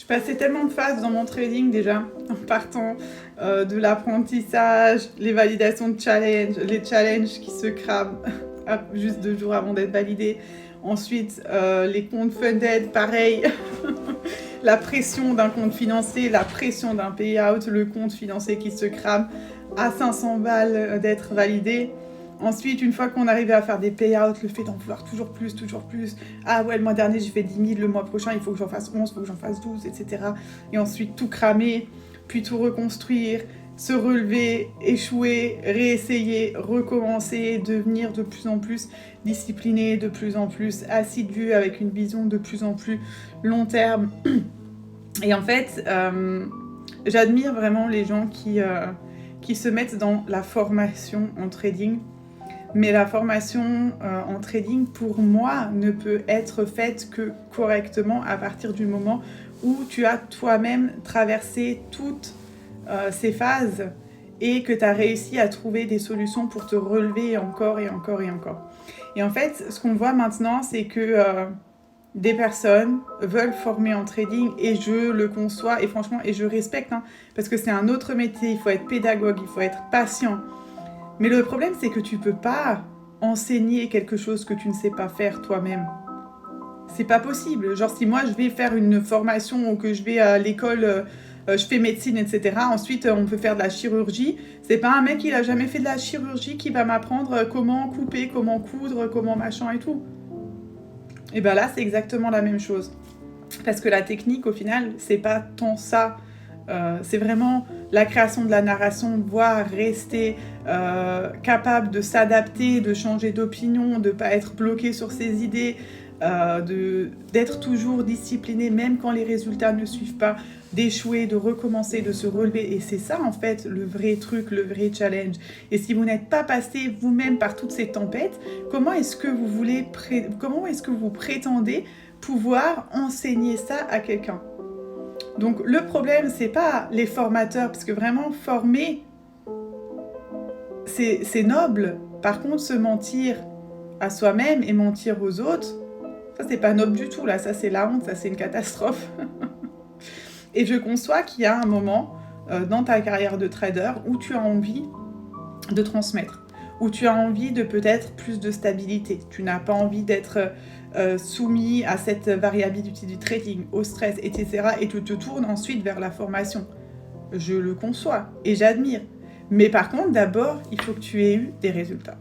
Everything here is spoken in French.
Je passais tellement de phases dans mon trading déjà, en partant de l'apprentissage, les validations de challenge, les challenges qui se crament juste 2 jours avant d'être validés. Ensuite, les comptes funded, pareil. La pression d'un compte financier, la pression d'un payout, le compte financier qui se crame à 500 balles d'être validé. Ensuite, une fois qu'on arrivait à faire des payouts, le fait d'en vouloir toujours plus. Ah ouais, le mois dernier, j'ai fait 10 000, le mois prochain, il faut que j'en fasse 11, il faut que j'en fasse 12, etc. Et ensuite, tout cramer, puis tout reconstruire, se relever, échouer, réessayer, recommencer, devenir de plus en plus discipliné, de plus en plus assidu, avec une vision de plus en plus long terme. Et en fait, j'admire vraiment les gens qui se mettent dans la formation en trading. Mais la formation en trading, pour moi, ne peut être faite que correctement à partir du moment où tu as toi-même traversé toutes ces phases et que tu as réussi à trouver des solutions pour te relever encore et encore et encore. Et en fait, ce qu'on voit maintenant, c'est que des personnes veulent former en trading et je le conçois et franchement, et je respecte, parce que c'est un autre métier, il faut être pédagogue, il faut être patient. Mais le problème, c'est que tu peux pas enseigner quelque chose que tu ne sais pas faire toi-même. C'est pas possible. Genre, si moi, je vais faire une formation ou que je vais à l'école, je fais médecine, etc. Ensuite, on peut faire de la chirurgie. C'est pas un mec qui a jamais fait de la chirurgie qui va m'apprendre comment couper, comment coudre, comment machin et tout. Et ben là, c'est exactement la même chose. Parce que la technique, au final, c'est pas tant ça. C'est vraiment la création de la narration, voire rester capable de s'adapter, de changer d'opinion, de ne pas être bloqué sur ses idées, d'être toujours discipliné même quand les résultats ne suivent pas, d'échouer, de recommencer, de se relever. Et c'est ça en fait le vrai truc, le vrai challenge. Et si vous n'êtes pas passé vous-même par toutes ces tempêtes, comment est-ce que vous prétendez pouvoir enseigner ça à quelqu'un ? Donc le problème, c'est pas les formateurs, parce que vraiment former, c'est noble. Par contre, se mentir à soi-même et mentir aux autres, ça c'est pas noble du tout, là, ça c'est la honte, ça c'est une catastrophe. Et je conçois qu'il y a un moment dans ta carrière de trader où tu as envie de transmettre, où tu as envie de peut-être plus de stabilité. Tu n'as pas envie d'être soumis à cette variabilité du trading, au stress, etc. Et tu te tournes ensuite vers la formation. Je le conçois et j'admire. Mais par contre, d'abord, il faut que tu aies eu des résultats.